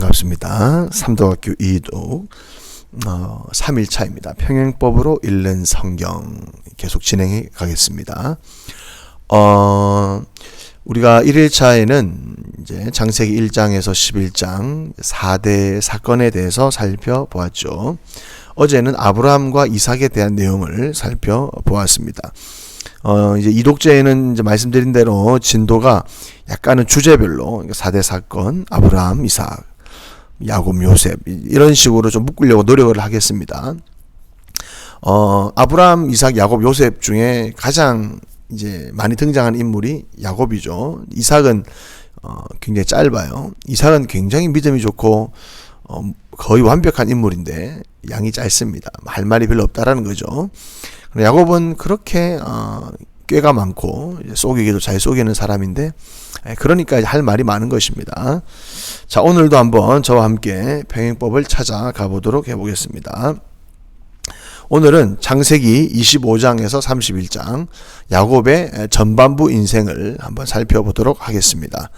반갑습니다. 삼도학교 이독 3일차입니다. 평행법으로 읽는 성경 계속 진행해 가겠습니다. 우리가 1일차에는 이제 창세기 1장에서 11장 4대 사건에 대해서 살펴보았죠. 어제는 아브라함과 이삭에 대한 내용을 살펴보았습니다. 이제 이독제에는 이제 말씀드린 대로 진도가 약간은 주제별로 4대 사건, 아브라함, 이삭, 야곱, 요셉 이런 식으로 좀 묶으려고 노력을 하겠습니다. 아브라함, 이삭, 야곱, 요셉 중에 가장 이제 많이 등장한 인물이 야곱이죠. 이삭은 굉장히 짧아요. 이삭은 굉장히 믿음이 좋고 거의 완벽한 인물인데 양이 짧습니다. 할 말이 별로 없다라는 거죠. 야곱은 그렇게 꾀가 많고 속이기도 잘 속이는 사람인데 그러니까 할 말이 많은 것입니다. 자, 오늘도 한번 저와 함께 평행법을 찾아가 보도록 해보겠습니다. 오늘은 창세기 25장에서 31장 야곱의 전반부 인생을 한번 살펴보도록 하겠습니다.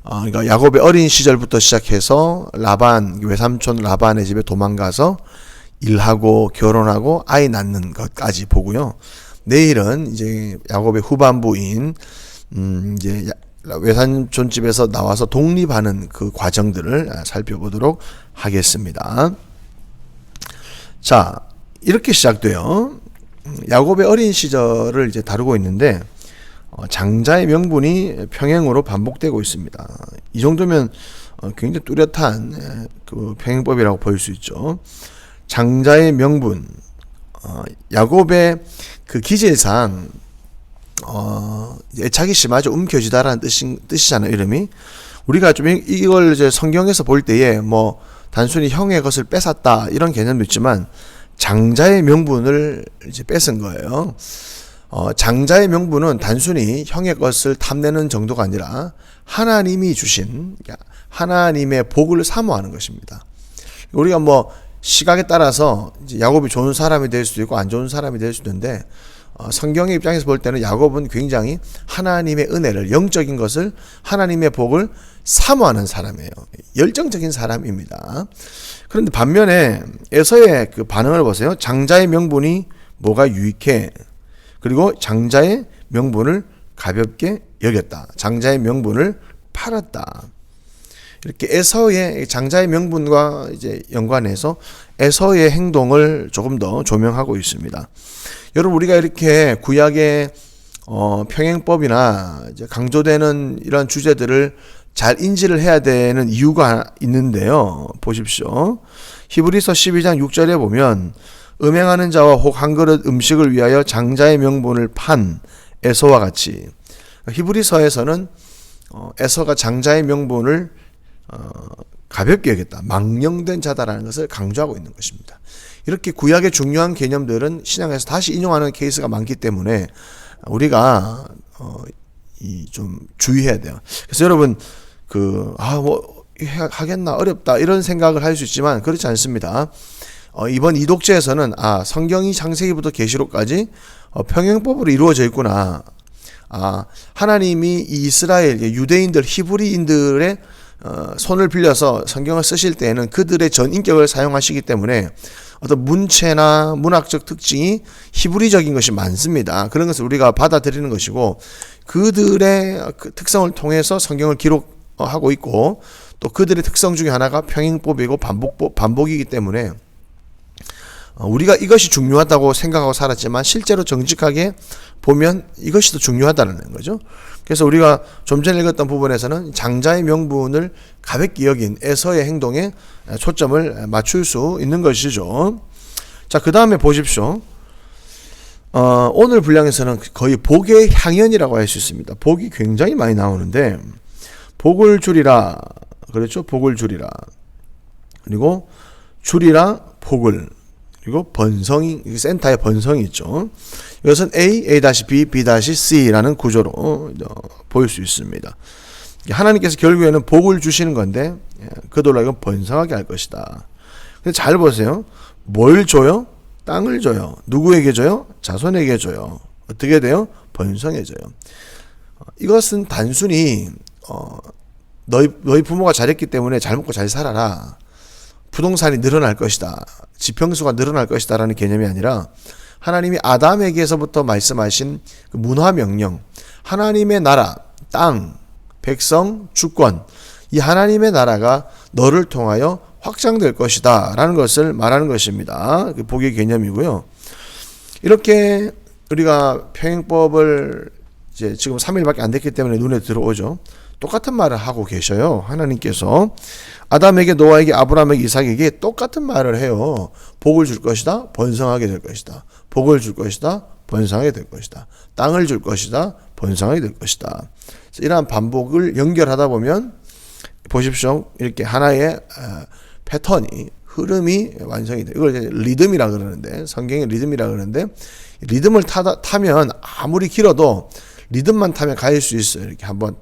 그러니까 야곱의 어린 시절부터 시작해서 라반, 외삼촌 라반의 집에 도망가서 일하고 결혼하고 아이 낳는 것까지 보고요. 내일은 이제 야곱의 후반부인 이제 외삼촌 집에서 나와서 독립하는 그 과정들을 살펴보도록 하겠습니다. 자, 이렇게 시작돼요. 야곱의 어린 시절을 이제 다루고 있는데 장자의 명분이 평행으로 반복되고 있습니다. 이 정도면 굉장히 뚜렷한 그 평행법이라고 볼 수 있죠. 장자의 명분, 야곱의 그 기질상 애착이 심하죠. 움켜쥐다라는 뜻이잖아요. 이름이. 우리가 좀 이걸 이제 성경에서 볼 때에 뭐 단순히 형의 것을 뺏었다 이런 개념도 있지만 장자의 명분을 이제 뺏은 거예요. 장자의 명분은 단순히 형의 것을 탐내는 정도가 아니라 하나님이 주신 하나님의 복을 사모하는 것입니다. 우리가 뭐 시각에 따라서 이제 야곱이 좋은 사람이 될 수도 있고 안 좋은 사람이 될 수도 있는데 성경의 입장에서 볼 때는 야곱은 굉장히 하나님의 은혜를, 영적인 것을, 하나님의 복을 사모하는 사람이에요. 열정적인 사람입니다. 그런데 반면에 에서의 그 반응을 보세요. 장자의 명분이 뭐가 유익해? 그리고 장자의 명분을 가볍게 여겼다. 장자의 명분을 팔았다. 이렇게 에서의 장자의 명분과 이제 연관해서 에서의 행동을 조금 더 조명하고 있습니다. 여러분, 우리가 이렇게 구약의 평행법이나 이제 강조되는 이런 주제들을 잘 인지를 해야 되는 이유가 있는데요. 보십시오. 히브리서 12장 6절에 보면 음행하는 자와 혹 한 그릇 음식을 위하여 장자의 명분을 판 에서와 같이, 히브리서에서는 에서가 장자의 명분을 가볍게 여겼다, 망령된 자다라는 것을 강조하고 있는 것입니다. 이렇게 구약의 중요한 개념들은 신약에서 다시 인용하는 케이스가 많기 때문에 우리가 좀 주의해야 돼요. 그래서 여러분 뭐 하겠나 어렵다 이런 생각을 할 수 있지만 그렇지 않습니다. 이번 이독제에서는 성경이 창세기부터 계시록까지 평행법으로 이루어져 있구나. 하나님이 이 이스라엘 유대인들 히브리인들의 손을 빌려서 성경을 쓰실 때에는 그들의 전인격을 사용하시기 때문에 어떤 문체나 문학적 특징이 히브리적인 것이 많습니다. 그런 것을 우리가 받아들이는 것이고 그들의 그 특성을 통해서 성경을 기록하고 있고 또 그들의 특성 중에 하나가 평행법이고 반복이기 때문에 우리가 이것이 중요하다고 생각하고 살았지만 실제로 정직하게 보면 이것이 더 중요하다는 거죠. 그래서 우리가 좀 전에 읽었던 부분에서는 장자의 명분을 가볍게 여긴 에서의 행동에 초점을 맞출 수 있는 것이죠. 자, 그 다음에 보십시오. 오늘 분량에서는 거의 복의 향연이라고 할 수 있습니다. 복이 굉장히 많이 나오는데 복을 줄이라, 그렇죠? 복을 줄이라. 그리고 줄이라 복을. 그리고 번성이, 센터에 번성이 있죠. 이것은 A, A-B, B-C라는 구조로 보일 수 있습니다. 하나님께서 결국에는 복을 주시는 건데 그들로 하여금 번성하게 할 것이다. 근데 잘 보세요. 뭘 줘요? 땅을 줘요. 누구에게 줘요? 자손에게 줘요. 어떻게 돼요? 번성해져요. 이것은 단순히 너희 부모가 잘했기 때문에 잘 먹고 잘 살아라. 부동산이 늘어날 것이다. 지평수가 늘어날 것이다 라는 개념이 아니라 하나님이 아담에게서부터 말씀하신 그 문화명령, 하나님의 나라, 땅, 백성, 주권, 이 하나님의 나라가 너를 통하여 확장될 것이다 라는 것을 말하는 것입니다. 그 복의 개념이고요. 이렇게 우리가 평행법을 이제 지금 3일밖에 안 됐기 때문에 눈에 들어오죠. 똑같은 말을 하고 계셔요. 하나님께서 아담에게, 노아에게, 아브라함에게, 이삭에게 똑같은 말을 해요. 복을 줄 것이다. 번성하게 될 것이다. 복을 줄 것이다. 번성하게 될 것이다. 땅을 줄 것이다. 번성하게 될 것이다. 이러한 반복을 연결하다 보면 보십시오. 이렇게 하나의 패턴이, 흐름이 완성이 돼요. 이걸 이제 리듬이라 그러는데, 성경의 리듬이라 그러는데, 리듬을 타면 아무리 길어도 리듬만 타면 갈 수 있어요. 이렇게 한번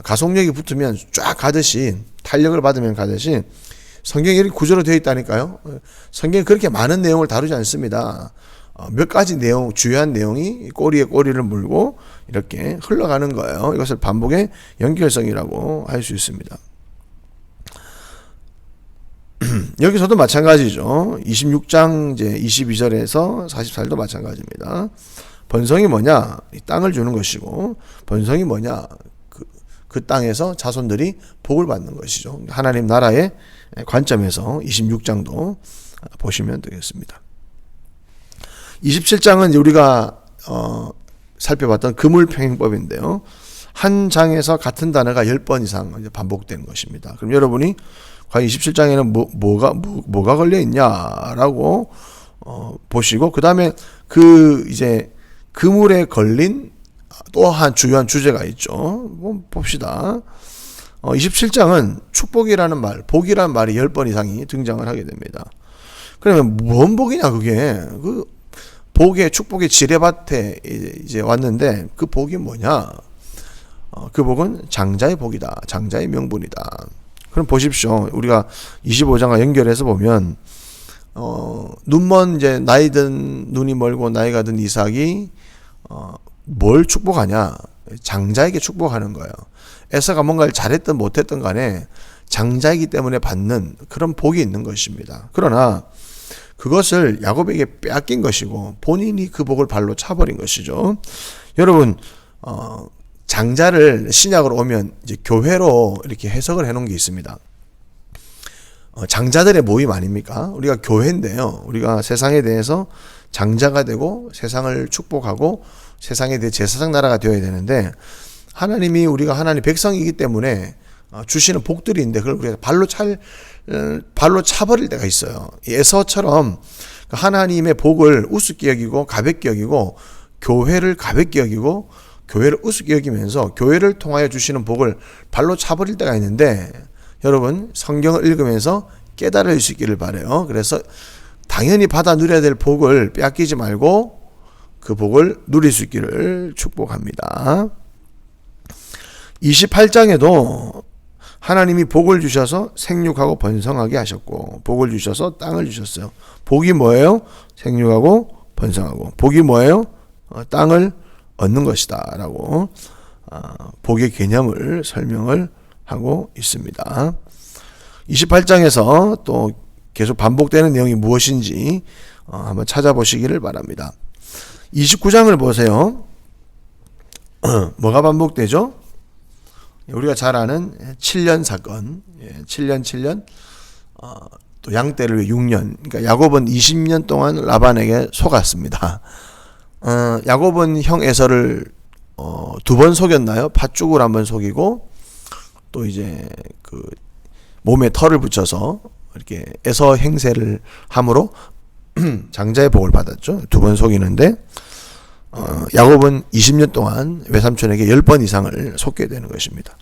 가속력이 붙으면 쫙 가듯이, 탄력을 받으면 가듯이 성경이 이렇게 구조로 되어 있다니까요. 성경이 그렇게 많은 내용을 다루지 않습니다. 몇 가지 내용, 주요한 내용이 꼬리에 꼬리를 물고 이렇게 흘러가는 거예요. 이것을 반복의 연결성이라고 할 수 있습니다. 여기서도 마찬가지죠. 26장 이제 22절에서 44절도 마찬가지입니다. 번성이 뭐냐? 이 땅을 주는 것이고, 번성이 뭐냐? 그 땅에서 자손들이 복을 받는 것이죠. 하나님 나라의 관점에서 26장도 보시면 되겠습니다. 27장은 우리가 살펴봤던 그물평행법인데요. 한 장에서 같은 단어가 10번 이상 반복되는 것입니다. 그럼 여러분이 과연 27장에는 뭐가 걸려 있냐라고 보시고, 그 다음에 이제 그물에 걸린 또 한 주요한 주제가 있죠. 봅시다. 27장은 축복이라는 말, 복이라는 말이 10번 이상이 등장을 하게 됩니다. 그러면 뭔 복이냐, 그게. 그 복의, 축복의 지뢰밭에 이제 왔는데 그 복이 뭐냐? 그 복은 장자의 복이다. 장자의 명분이다. 그럼 보십시오. 우리가 25장과 연결해서 보면, 눈먼 이제 눈이 멀고 나이가 든 이삭이, 뭘 축복하냐? 장자에게 축복하는 거예요. 에서가 뭔가를 잘했든 못했든 간에 장자이기 때문에 받는 그런 복이 있는 것입니다. 그러나 그것을 야곱에게 빼앗긴 것이고 본인이 그 복을 발로 차버린 것이죠. 여러분, 장자를 신약으로 오면 이제 교회로 이렇게 해석을 해놓은 게 있습니다. 장자들의 모임 아닙니까? 우리가 교회인데요. 우리가 세상에 대해서 장자가 되고 세상을 축복하고 세상에 대해 제사장 나라가 되어야 되는데, 하나님이 우리가 하나님 백성이기 때문에 주시는 복들이 있는데 그걸 우리가 발로 차버릴 때가 있어요. 에서처럼 하나님의 복을 우습게 여기고 가볍게 여기고 교회를 가볍게 여기고 교회를 우습게 여기면서 교회를 통하여 주시는 복을 발로 차버릴 때가 있는데, 여러분 성경을 읽으면서 깨달을 수 있기를 바라요. 그래서 당연히 받아 누려야 될 복을 빼앗기지 말고 그 복을 누릴 수 있기를 축복합니다. 28장에도 하나님이 복을 주셔서 생육하고 번성하게 하셨고, 복을 주셔서 땅을 주셨어요. 복이 뭐예요? 생육하고 번성하고. 복이 뭐예요? 땅을 얻는 것이다 라고 복의 개념을 설명을 하고 있습니다. 28장에서 또 계속 반복되는 내용이 무엇인지 한번 찾아보시기를 바랍니다. 29장을 보세요. 뭐가 반복되죠? 우리가 잘 아는 7년 사건, 7년, 또 양떼를 6년. 그러니까 야곱은 20년 동안 라반에게 속았습니다. 야곱은 형 에서를 2번 속였나요? 팥죽을 한번 속이고, 또 이제 그 몸에 털을 붙여서 이렇게 에서 행세를 함으로 장자의 복을 받았죠. 2번 속이는데, 야곱은 20년 동안 외삼촌에게 10번 이상을 속게 되는 것입니다.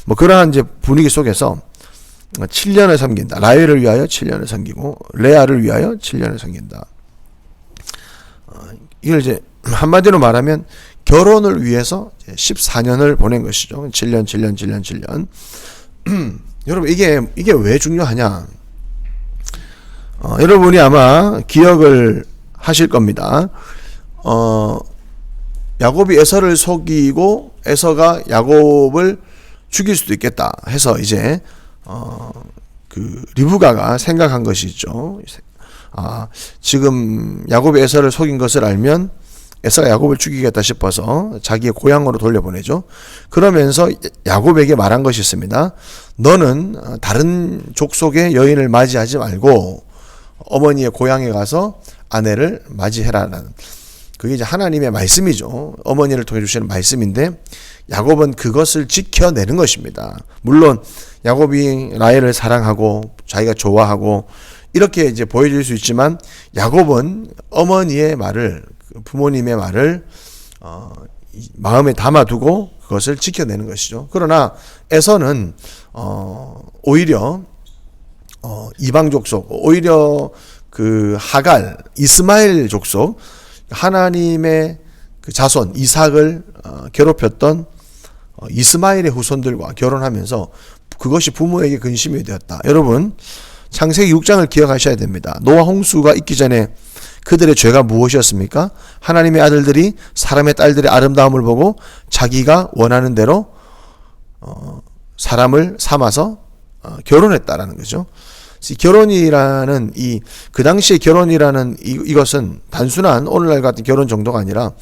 뭐 그러한 이제 분위기 속에서 7년을 섬긴다. 라헬을 위하여 7년을 섬기고 레아를 위하여 7년을 섬긴다. 이걸 이제 한마디로 말하면 결혼을 위해서 14년을 보낸 것이죠. 7년. 여러분 이게 왜 중요하냐? 여러분이 아마 기억을 하실 겁니다. 야곱이 에서를 속이고 에서가 야곱을 죽일 수도 있겠다 해서 이제 그 리브가가 생각한 것이 있죠. 지금 야곱이 에서를 속인 것을 알면 에서가 야곱을 죽이겠다 싶어서 자기의 고향으로 돌려보내죠. 그러면서 야곱에게 말한 것이 있습니다. 너는 다른 족속의 여인을 맞이하지 말고 어머니의 고향에 가서 아내를 맞이해라라는, 그게 이제 하나님의 말씀이죠. 어머니를 통해 주시는 말씀인데 야곱은 그것을 지켜내는 것입니다. 물론 야곱이 라헬을 사랑하고 자기가 좋아하고 이렇게 이제 보여질 수 있지만 야곱은 어머니의 말을, 부모님의 말을 마음에 담아두고 그것을 지켜내는 것이죠. 그러나 에서는 오히려 이방 족속, 오히려 그 하갈, 이스마엘 족속, 하나님의 그 자손 이삭을 괴롭혔던 이스마엘의 후손들과 결혼하면서 그것이 부모에게 근심이 되었다. 여러분, 창세기 6장을 기억하셔야 됩니다. 노아 홍수가 있기 전에 그들의 죄가 무엇이었습니까? 하나님의 아들들이 사람의 딸들의 아름다움을 보고 자기가 원하는 대로 사람을 삼아서 결혼했다라는 거죠. 결혼이라는 그 당시의 결혼이라는 이것은 단순한 오늘날 같은 결혼 정도가 아니라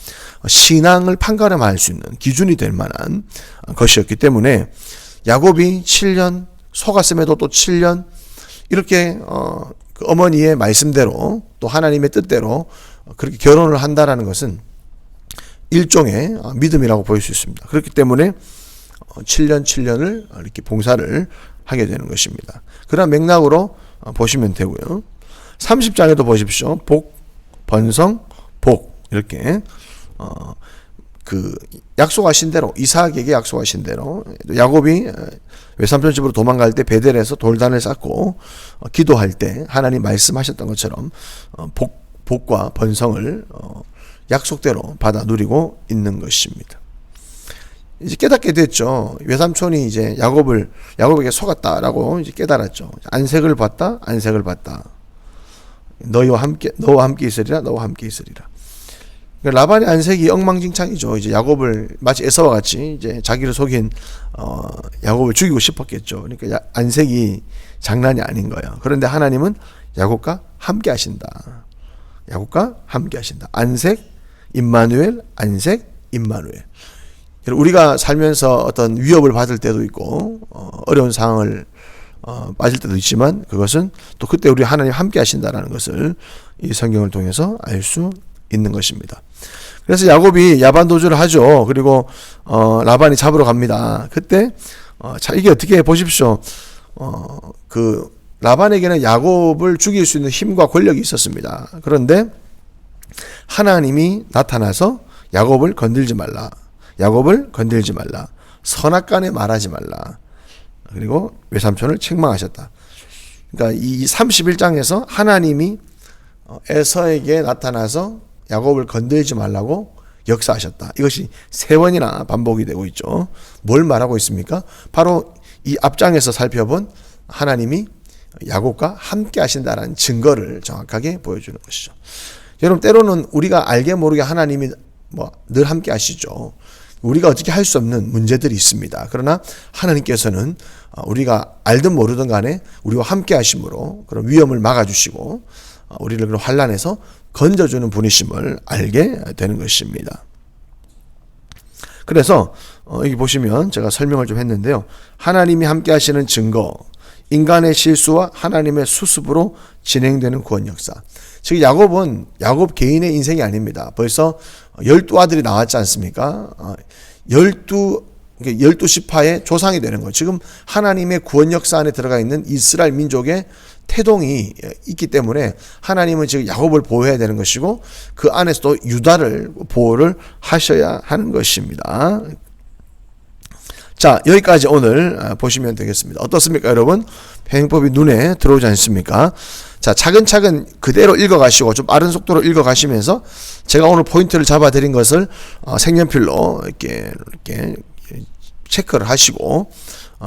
신앙을 판가름할 수 있는 기준이 될 만한 것이었기 때문에 야곱이 7년 속았음에도 또 7년 이렇게 그 어머니의 말씀대로 또 하나님의 뜻대로 그렇게 결혼을 한다라는 것은 일종의 믿음이라고 보일 수 있습니다. 그렇기 때문에 7년을 이렇게 봉사를 하게 되는 것입니다. 그런 맥락으로 보시면 되고요. 30장에도 보십시오. 복, 번성, 복 이렇게 그 약속하신 대로, 이삭에게 약속하신 대로 야곱이 외삼촌 집으로 도망갈 때 베델에서 돌단을 쌓고 기도할 때 하나님 말씀하셨던 것처럼 복과 번성을 약속대로 받아 누리고 있는 것입니다. 이제 깨닫게 됐죠. 외삼촌이 이제 야곱에게 속았다라고 이제 깨달았죠. 안색을 봤다. 너와 함께 있으리라. 라반의 안색이 엉망진창이죠. 이제 야곱을 마치 에서와 같이 이제 자기를 속인 야곱을 죽이고 싶었겠죠. 그러니까 안색이 장난이 아닌 거예요. 그런데 하나님은 야곱과 함께 하신다. 안색 임마누엘, 안색 임마누엘. 우리가 살면서 어떤 위협을 받을 때도 있고 어려운 상황을 빠질 때도 있지만 그것은 또 그때 우리 하나님 함께 하신다라는 것을 이 성경을 통해서 알 수 있는 것입니다. 그래서 야곱이 야반도주를 하죠. 그리고 라반이 잡으러 갑니다. 그때 이게 어떻게 보십시오. 그 라반에게는 야곱을 죽일 수 있는 힘과 권력이 있었습니다. 그런데 하나님이 나타나서 야곱을 건들지 말라. 선악간에 말하지 말라. 그리고 외삼촌을 책망하셨다. 그러니까 이 31장에서 하나님이 에서에게 나타나서 야곱을 건들지 말라고 역사하셨다. 이것이 3번이나 반복이 되고 있죠. 뭘 말하고 있습니까? 바로 이 앞장에서 살펴본 하나님이 야곱과 함께 하신다는 증거를 정확하게 보여주는 것이죠. 여러분, 때로는 우리가 알게 모르게 하나님이 늘 함께 하시죠. 우리가 어떻게 할 수 없는 문제들이 있습니다. 그러나 하나님께서는 우리가 알든 모르든 간에 우리와 함께 하심으로 그런 위험을 막아주시고 우리를 그런 환난에서 건져주는 분이심을 알게 되는 것입니다. 그래서 여기 보시면 제가 설명을 좀 했는데요. 하나님이 함께 하시는 증거, 인간의 실수와 하나님의 수습으로 진행되는 구원 역사. 즉 야곱 개인의 인생이 아닙니다. 벌써 12아들이 나왔지 않습니까? 12지파의 조상이 되는 거예요. 지금 하나님의 구원 역사 안에 들어가 있는 이스라엘 민족의 태동이 있기 때문에 하나님은 지금 야곱을 보호해야 되는 것이고 그 안에서도 유다를 보호를 하셔야 하는 것입니다. 자, 여기까지 오늘 보시면 되겠습니다. 어떻습니까, 여러분? 행법이 눈에 들어오지 않습니까? 자, 차근차근 그대로 읽어가시고 좀 빠른 속도로 읽어가시면서 제가 오늘 포인트를 잡아드린 것을 색연필로 이렇게 체크를 하시고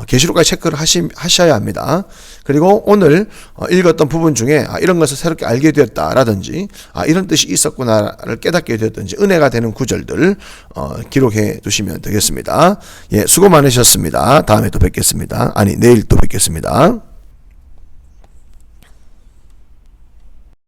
계시록까지 체크를 하셔야 합니다. 그리고 오늘 읽었던 부분 중에 이런 것을 새롭게 알게 되었다라든지 이런 뜻이 있었구나를 깨닫게 되었든지 은혜가 되는 구절들 기록해 두시면 되겠습니다. 예, 수고 많으셨습니다. 다음에 또 뵙겠습니다. 내일 또 뵙겠습니다.